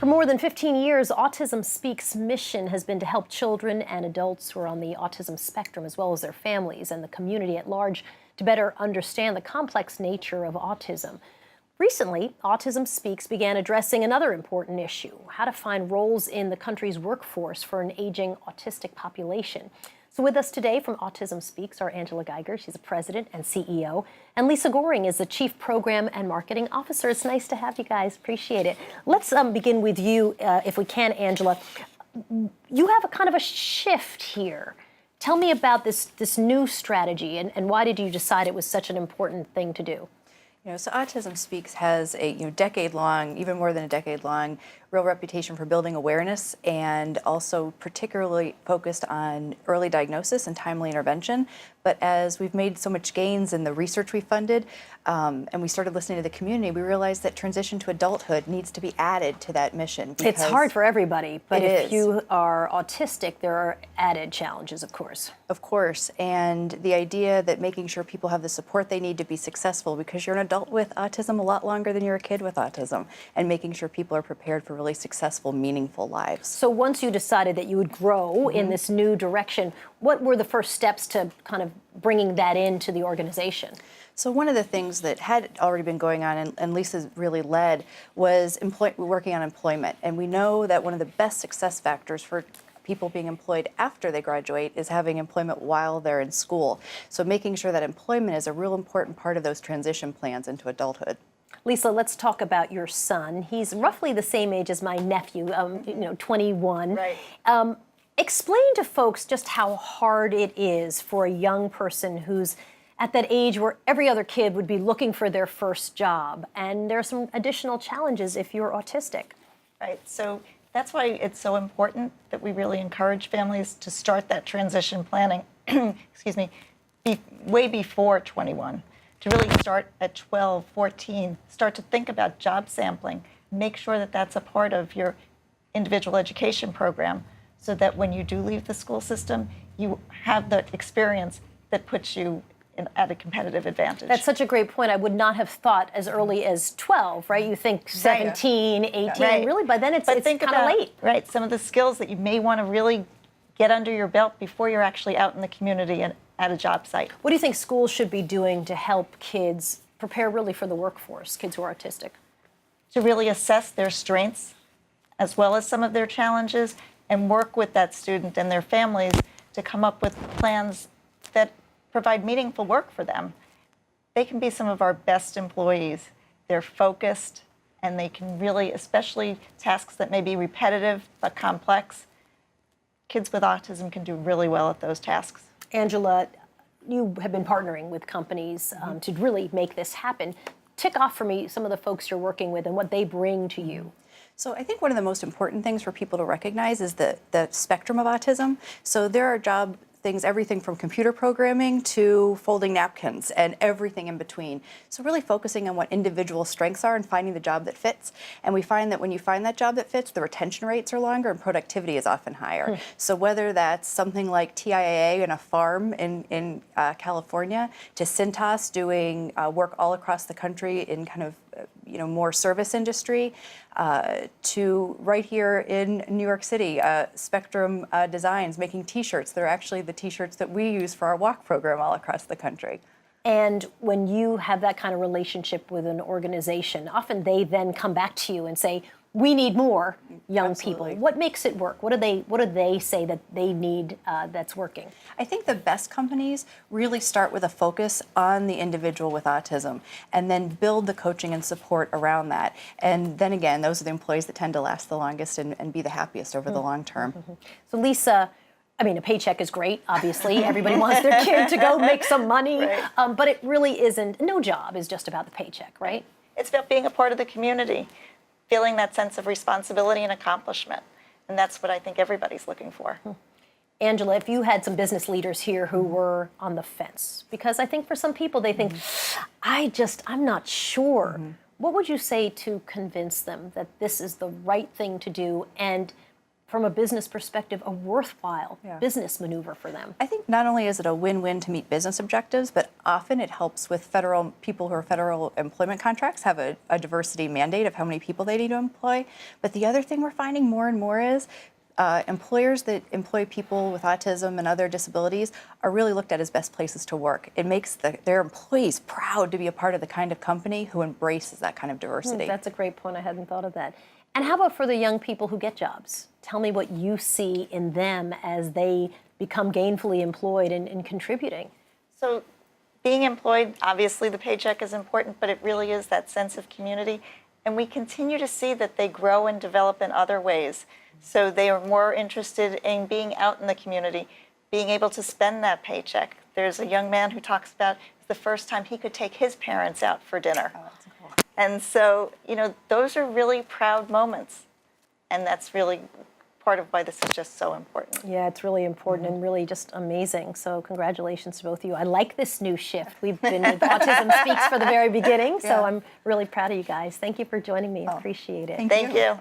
For more than 15 years, Autism Speaks' mission has been to help children and adults who are on the autism spectrum, as well as their families and the community at large, to better understand the complex nature of autism. Recently, Autism Speaks began addressing another important issue: how to find roles in the country's workforce for an aging autistic population. So with us today from Autism Speaks are Angela Geiger, she's the president and CEO, and Lisa Goring is the chief program and marketing officer. It's nice to have you guys, appreciate it. Let's begin with you, if we can, Angela. You have a kind of a shift here. Tell me about this new strategy and why did you decide it was such an important thing to do? So Autism Speaks has a decade-long, even more than a decade-long, real reputation for building awareness and also particularly focused on early diagnosis and timely intervention. But as we've made so much gains in the research we funded and we started listening to the community, we realized that transition to adulthood needs to be added to that mission. It's hard for everybody, but if you are autistic, there are added challenges, of course. Of course, and the idea that making sure people have the support they need to be successful, because you're an adult with autism a lot longer than you're a kid with autism, and making sure people are prepared for really successful, meaningful lives. So once you decided that you would grow in this new direction, what were the first steps to kind of bringing that into the organization? So one of the things that had already been going on, and Lisa's really led, was working on employment. And we know that one of the best success factors for people being employed after they graduate is having employment while they're in school. So making sure that employment is a real important part of those transition plans into adulthood. Lisa, let's talk about your son. He's roughly the same age as my nephew, 21. Right. Explain to folks just how hard it is for a young person who's at that age where every other kid would be looking for their first job. And there are some additional challenges if you're autistic. Right, so that's why it's so important that we really encourage families to start that transition planning, excuse me, way before 21. To really start at 12, 14, start to think about job sampling. Make sure that that's a part of your individual education program so that when you do leave the school system, you have the experience that puts you at a competitive advantage. That's such a great point. I would not have thought as early as 12, right? You think 17, 18, right. Really by then it's kind of late. Right, some of the skills that you may want to really get under your belt before you're actually out in the community and at a job site. What do you think schools should be doing to help kids prepare really for the workforce, kids who are autistic? To really assess their strengths as well as some of their challenges and work with that student and their families to come up with plans that provide meaningful work for them. They can be some of our best employees. They're focused and they can really, especially tasks that may be repetitive but complex, kids with autism can do really well at those tasks. Angela, you have been partnering with companies to really make this happen. Tick off for me some of the folks you're working with and what they bring to you. So I think one of the most important things for people to recognize is the spectrum of autism. So there are job things, everything from computer programming to folding napkins and everything in between. So really focusing on what individual strengths are and finding the job that fits. And we find that when you find that job that fits, the retention rates are longer and productivity is often higher. So whether that's something like TIAA in a farm in California, to Cintas doing work all across the country in kind of more service industry, to right here in New York City, Spectrum Designs making T-shirts. They're actually the T-shirts that we use for our walk program all across the country. And when you have that kind of relationship with an organization, often they then come back to you and say, we need more young people. What makes it work? What do they say that they need that's working? I think the best companies really start with a focus on the individual with autism and then build the coaching and support around that. And then again, those are the employees that tend to last the longest and be the happiest over the long term. So Lisa, I mean, a paycheck is great, obviously. Everybody wants their kid to go make some money. Right. But it really isn't, no job is just about the paycheck, right? It's about being a part of the community, feeling that sense of responsibility and accomplishment. And that's what I think everybody's looking for. Angela, if you had some business leaders here who were on the fence, because I think for some people they think, I'm not sure. What would you say to convince them that this is the right thing to do and from a business perspective, a worthwhile Yeah. business maneuver for them. I think not only is it a win-win to meet business objectives, but often it helps with federal people who are federal employment contracts have a diversity mandate of how many people they need to employ. But the other thing we're finding more and more is employers that employ people with autism and other disabilities are really looked at as best places to work. It makes their employees proud to be a part of the kind of company who embraces that kind of diversity. That's a great point. I hadn't thought of that. And how about for the young people who get jobs? Tell me what you see in them as they become gainfully employed and contributing. So being employed, obviously the paycheck is important, but it really is that sense of community. And we continue to see that they grow and develop in other ways. So they are more interested in being out in the community, being able to spend that paycheck. There's a young man who talks about the first time he could take his parents out for dinner. Oh, that's cool. And so, those are really proud moments. And that's really part of why this is just so important. Yeah, it's really important and really just amazing. So congratulations to both of you. I like this new shift. We've been with Autism Speaks for the very beginning, so Yeah. I'm really proud of you guys. Thank you for joining me. I appreciate it. Thank you.